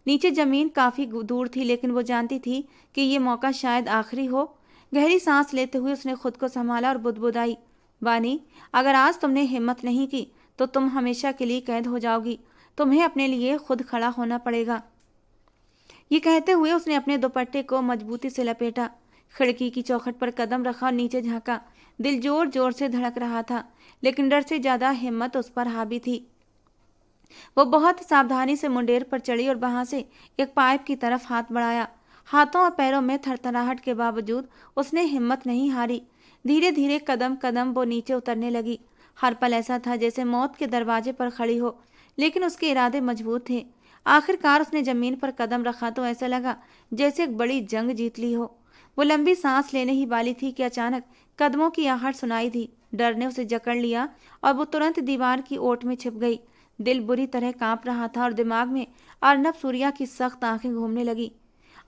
नीचे जमीन काफ़ी दूर थी, लेकिन वो जानती थी कि ये मौका शायद आखिरी हो। गहरी सांस लेते हुए उसने खुद को संभाला और बुदबुदाई, बानी, अगर आज तुमने हिम्मत नहीं की तो तुम हमेशा के लिए कैद हो जाओगी। तुम्हें अपने लिए खुद खड़ा होना पड़ेगा। ये कहते हुए उसने अपने दुपट्टे को मजबूती से लपेटा, खिड़की की चौखट पर कदम रखा और नीचे झांका। दिल जोर जोर से धड़क रहा था, लेकिन डर से ज्यादा हिम्मत उस पर हावी थी। वो बहुत सावधानी से मुंडेर पर चढ़ी और वहां से एक पाइप की तरफ हाथ बढ़ाया। हाथों और पैरों में थरथराहट के बावजूद उसने हिम्मत नहीं हारी। धीरे धीरे कदम कदम वो नीचे उतरने लगी। हर पल ऐसा था जैसे मौत के दरवाजे पर खड़ी हो, लेकिन उसके इरादे मजबूत थे। आखिरकार उसने जमीन पर कदम रखा तो ऐसा लगा जैसे एक बड़ी जंग जीत ली हो। वो लंबी सांस लेने ही वाली थी कि अचानक कदमों की आहट सुनाई दी। डर ने उसे जकड़ लिया और वो तुरंत दीवार की ओट में छिप गई। दिल बुरी तरह कांप रहा था और दिमाग में अर्नब सूर्या की सख्त आंखें घूमने लगी।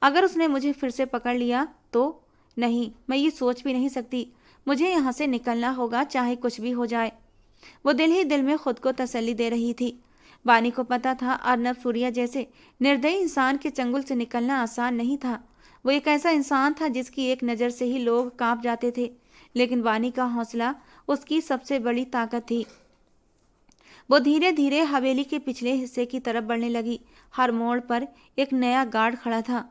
अगर उसने मुझे फिर से पकड़ लिया तो? नहीं, मैं ये सोच भी नहीं सकती। मुझे यहाँ से निकलना होगा, चाहे कुछ भी हो जाए। वो दिल ही दिल में खुद को तसल्ली दे रही थी। बानी को पता था अर्नब सूर्या जैसे निर्दयी इंसान के चंगुल से निकलना आसान नहीं था। वो एक ऐसा इंसान था जिसकी एक नज़र से ही लोग कांप जाते थे, लेकिन बानी का हौसला उसकी सबसे बड़ी ताकत थी। वो धीरे धीरे हवेली के पिछले हिस्से की तरफ बढ़ने लगी। हर मोड़ पर एक नया गार्ड खड़ा था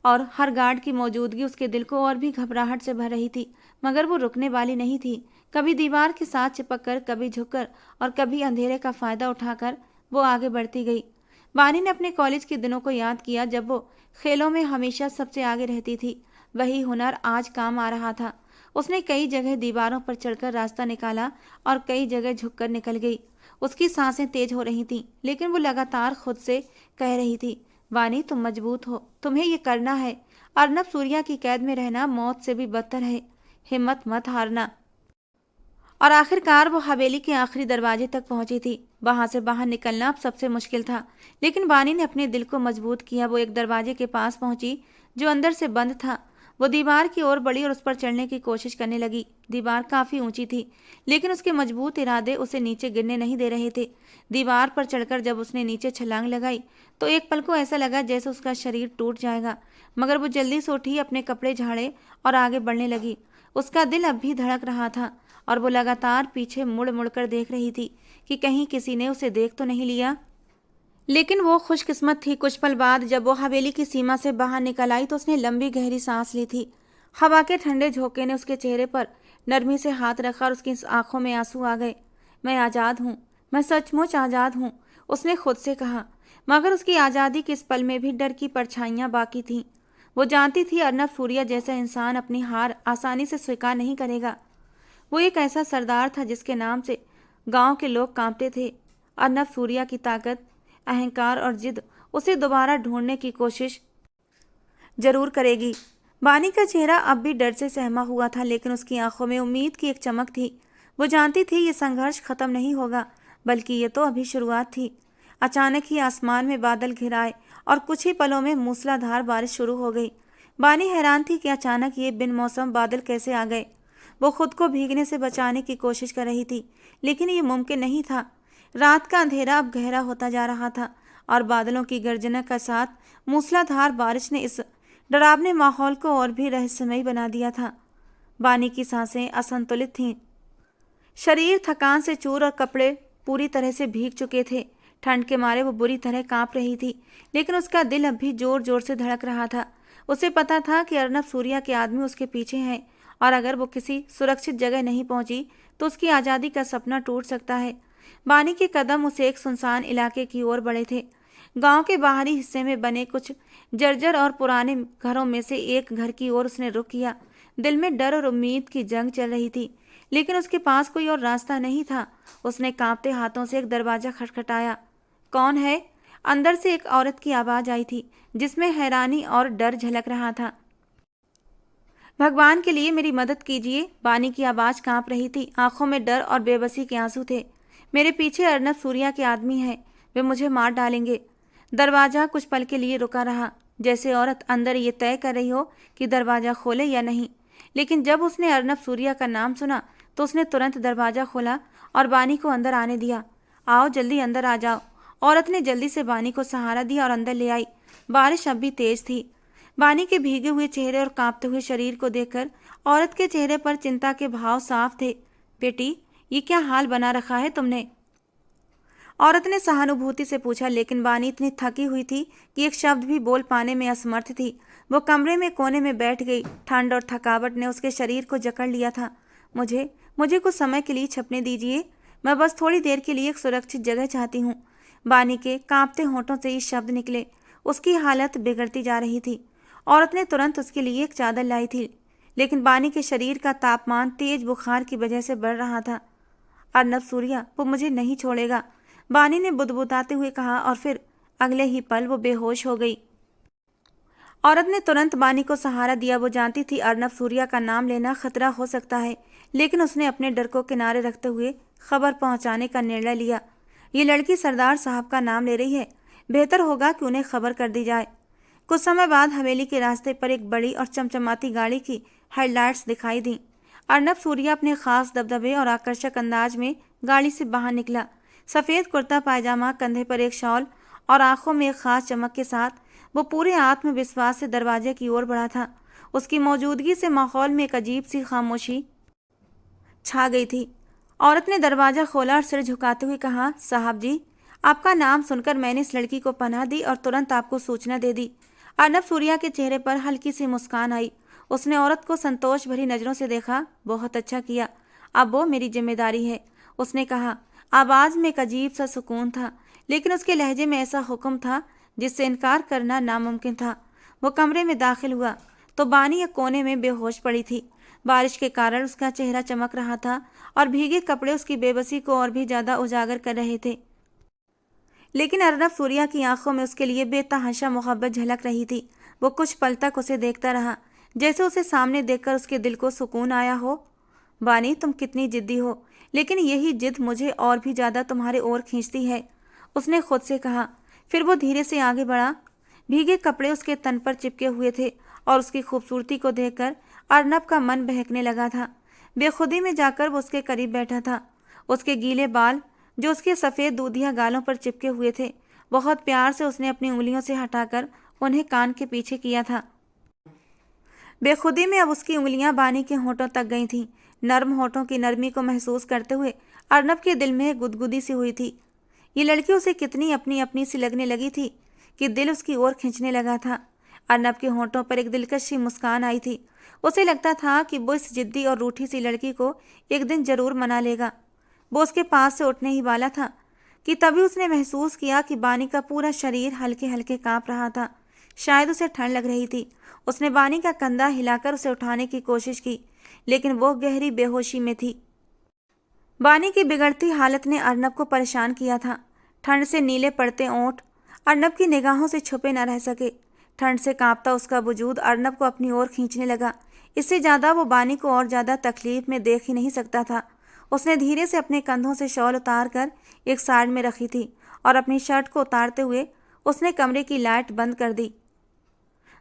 और हर गार्ड की मौजूदगी उसके दिल को और भी घबराहट से भर रही थी, मगर वो रुकने वाली नहीं थी। कभी दीवार के साथ चिपककर, कभी झुककर और कभी अंधेरे का फायदा उठाकर वो आगे बढ़ती गई। बानी ने अपने कॉलेज के दिनों को याद किया जब वो खेलों में हमेशा सबसे आगे रहती थी। वही हुनर आज काम आ रहा था। उसने कई जगह दीवारों पर चढ़कर रास्ता निकाला और कई जगह झुककर निकल गई। उसकी सांसें तेज हो रही थीं, लेकिन वो लगातार खुद से कह रही थी, वानी तुम मजबूत हो, तुम्हें ये करना है। अर्नब सूर्या की कैद में रहना मौत से भी बदतर है, हिम्मत मत हारना। और आखिरकार वो हवेली के आखिरी दरवाजे तक पहुंची थी। वहां से बाहर निकलना अब सबसे मुश्किल था, लेकिन वानी ने अपने दिल को मजबूत किया। वो एक दरवाजे के पास पहुंची जो अंदर से बंद था। वो दीवार की ओर बढ़ी और उस पर चढ़ने की कोशिश करने लगी। दीवार काफी ऊंची थी, लेकिन उसके मजबूत इरादे उसे नीचे गिरने नहीं दे रहे थे। दीवार पर चढ़कर जब उसने नीचे छलांग लगाई तो एक पल को ऐसा लगा जैसे उसका शरीर टूट जाएगा, मगर वो जल्दी से उठी, अपने कपड़े झाड़े और आगे बढ़ने लगी। उसका दिल अब भी धड़क रहा था और वो लगातार पीछे मुड़ मुड़ कर देख रही थी कि कहीं किसी ने उसे देख तो नहीं लिया। लेकिन वो खुशकिस्मत थी। कुछ पल बाद जब वो हवेली की सीमा से बाहर निकल आई तो उसने लंबी गहरी सांस ली थी। हवा के ठंडे झोंके ने उसके चेहरे पर नरमी से हाथ रखा और उसकी आंखों में आंसू आ गए। मैं आज़ाद हूँ, मैं सचमुच आज़ाद हूँ, उसने खुद से कहा। मगर उसकी आज़ादी के इस पल में भी डर की परछाइयाँ बाकी थीं। वो जानती थी अर्नब सूर्या जैसा इंसान अपनी हार आसानी से स्वीकार नहीं करेगा। वो एक ऐसा सरदार था जिसके नाम से गांव के लोग कांपते थे। अर्नब सूर्या की ताकत, अहंकार और जिद उसे दोबारा ढूंढने की कोशिश जरूर करेगी। बानी का चेहरा अब भी डर से सहमा हुआ था, लेकिन उसकी आंखों में उम्मीद की एक चमक थी। वो जानती थी ये संघर्ष खत्म नहीं होगा, बल्कि ये तो अभी शुरुआत थी। अचानक ही आसमान में बादल घिराए और कुछ ही पलों में मूसलाधार बारिश शुरू हो गई। बानी हैरान थी कि अचानक ये बिन मौसम बादल कैसे आ गए। वो खुद को भीगने से बचाने की कोशिश कर रही थी, लेकिन ये मुमकिन नहीं था। रात का अंधेरा अब गहरा होता जा रहा था और बादलों की गर्जना के साथ मूसलाधार बारिश ने इस डरावने माहौल को और भी रहस्यमय बना दिया था। बानी की सांसें असंतुलित थीं, शरीर थकान से चूर और कपड़े पूरी तरह से भीग चुके थे। ठंड के मारे वो बुरी तरह कांप रही थी, लेकिन उसका दिल अब भी जोर जोर से धड़क रहा था। उसे पता था कि अर्नब सूर्या के आदमी उसके पीछे हैं और अगर वो किसी सुरक्षित जगह नहीं पहुंची तो उसकी आज़ादी का सपना टूट सकता है। बानी के कदम उसे एक सुनसान इलाके की ओर बढ़े थे। गांव के बाहरी हिस्से में बने कुछ जर्जर और पुराने घरों में से एक घर की ओर उसने रुख किया। दिल में डर और उम्मीद की जंग चल रही थी, लेकिन उसके पास कोई और रास्ता नहीं था। उसने कांपते हाथों से एक दरवाजा खटखटाया। कौन है? अंदर से एक औरत की आवाज आई थी, जिसमें हैरानी और डर झलक रहा था। भगवान के लिए मेरी मदद कीजिए। बानी की आवाज कांप रही थी, आंखों में डर और बेबसी के आंसू थे। मेरे पीछे अर्नब सूर्या के आदमी हैं, वे मुझे मार डालेंगे। दरवाजा कुछ पल के लिए रुका रहा, जैसे औरत अंदर ये तय कर रही हो कि दरवाजा खोले या नहीं। लेकिन जब उसने अर्नब सूर्या का नाम सुना तो उसने तुरंत दरवाजा खोला और बानी को अंदर आने दिया। आओ जल्दी अंदर आ जाओ। औरत ने जल्दी से बानी को सहारा दिया और अंदर ले आई। बारिश अब भी तेज थी। बानी के भीगे हुए चेहरे और कांपते हुए शरीर को देखकर औरत के चेहरे पर चिंता के भाव साफ थे। बेटी, ये क्या हाल बना रखा है तुमने? औरत ने सहानुभूति से पूछा, लेकिन बानी इतनी थकी हुई थी कि एक शब्द भी बोल पाने में असमर्थ थी। वो कमरे में कोने में बैठ गई। ठंड और थकावट ने उसके शरीर को जकड़ लिया था। मुझे कुछ समय के लिए छिपने दीजिए। मैं बस थोड़ी देर के लिए एक सुरक्षित जगह चाहती हूँ। बानी के कांपते होंठों से ये शब्द निकले। उसकी हालत बिगड़ती जा रही थी। औरत ने तुरंत उसके लिए एक चादर लाई थी, लेकिन बानी के शरीर का तापमान तेज बुखार की वजह से बढ़ रहा था। अर्नब सूर्या, वो मुझे नहीं छोड़ेगा, बानी ने बुदबुदाते हुए कहा और फिर अगले ही पल वो बेहोश हो गई। औरत ने तुरंत बानी को सहारा दिया। वो जानती थी अर्नब सूर्या का नाम लेना खतरा हो सकता है, लेकिन उसने अपने डर को किनारे रखते हुए खबर पहुंचाने का निर्णय लिया। ये लड़की सरदार साहब का नाम ले रही है, बेहतर होगा कि उन्हें खबर कर दी जाए। कुछ समय बाद हवेली के रास्ते पर एक बड़ी और चमचमाती गाड़ी की हेडलाइट्स दिखाई दी। अर्नब सूर्या अपने खास दबदबे और आकर्षक अंदाज में गाड़ी से बाहर निकला। सफ़ेद कुर्ता पायजामा, कंधे पर एक शॉल और आंखों में एक खास चमक के साथ वो पूरे आत्मविश्वास से दरवाजे की ओर बढ़ा था। उसकी मौजूदगी से माहौल में एक अजीब सी खामोशी छा गई थी। औरत ने दरवाज़ा खोला और सिर झुकाते हुए कहा, साहब जी, आपका नाम सुनकर मैंने इस लड़की को पनाह दी और तुरंत आपको सूचना दे दी। अर्नब सूर्या के चेहरे पर हल्की सी मुस्कान आई। उसने औरत को संतोष भरी नज़रों से देखा। बहुत अच्छा किया, अब वो मेरी जिम्मेदारी है, उसने कहा। आवाज़ में एक अजीब सा सुकून था, लेकिन उसके लहजे में ऐसा हुक्म था जिससे इनकार करना नामुमकिन था। वो कमरे में दाखिल हुआ तो बानी एक कोने में बेहोश पड़ी थी। बारिश के कारण उसका चेहरा चमक रहा था और भीगे कपड़े उसकी बेबसी को और भी ज़्यादा उजागर कर रहे थे। लेकिन अर्नब सूर्या की आंखों में उसके लिए बेतहाशा मोहब्बत झलक रही थी। वो कुछ पल तक उसे देखता रहा, जैसे उसे सामने देखकर उसके दिल को सुकून आया हो। बानी, तुम कितनी जिद्दी हो, लेकिन यही जिद मुझे और भी ज़्यादा तुम्हारे ओर खींचती है, उसने खुद से कहा। फिर वो धीरे से आगे बढ़ा। भीगे कपड़े उसके तन पर चिपके हुए थे और उसकी खूबसूरती को देखकर अर्नब का मन बहकने लगा था। बेखुदी में जाकर वो उसके करीब बैठा था। उसके गीले बाल जो उसके सफ़ेद दूधिया गालों पर चिपके हुए थे, बहुत प्यार से उसने अपनी उंगलियों से हटाकर उन्हें कान के पीछे किया था। बेखुदी में अब उसकी उंगलियां बानी के होठों तक गई थीं। नर्म होठों की नरमी को महसूस करते हुए अर्नब के दिल में गुदगुदी सी हुई थी। ये लड़की उसे कितनी अपनी अपनी सी लगने लगी थी कि दिल उसकी ओर खींचने लगा था। अर्नब के होठों पर एक दिलकश सी मुस्कान आई थी। उसे लगता था कि वो इस जिद्दी और रूठी सी लड़की को एक दिन जरूर मना लेगा। वो उसके पास से उठने ही वाला था कि तभी उसने महसूस किया कि बानी का पूरा शरीर हल्के हल्के कांप रहा था। शायद उसे ठंड लग रही थी। उसने बानी का कंधा हिलाकर उसे उठाने की कोशिश की, लेकिन वो गहरी बेहोशी में थी। बानी की बिगड़ती हालत ने अर्नब को परेशान किया था। ठंड से नीले पड़ते ओंठ अर्नब की निगाहों से छुपे न रह सके। ठंड से कांपता उसका वजूद अर्नब को अपनी ओर खींचने लगा। इससे ज़्यादा वो बानी को और ज़्यादा तकलीफ में देख ही नहीं सकता था। उसने धीरे से अपने कंधों से शॉल उतार कर एक साइड में रखी थी और अपनी शर्ट को उतारते हुए उसने कमरे की लाइट बंद कर दी।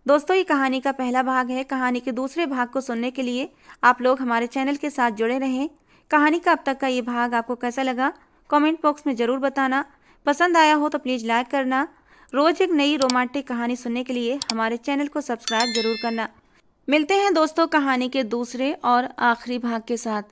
दोस्तों, ये कहानी का पहला भाग है। कहानी के दूसरे भाग को सुनने के लिए आप लोग हमारे चैनल के साथ जुड़े रहें। कहानी का अब तक का ये भाग आपको कैसा लगा, कमेंट बॉक्स में ज़रूर बताना। पसंद आया हो तो प्लीज़ लाइक करना। रोज़ एक नई रोमांटिक कहानी सुनने के लिए हमारे चैनल को सब्सक्राइब जरूर करना। मिलते हैं दोस्तों कहानी के दूसरे और आखिरी भाग के साथ।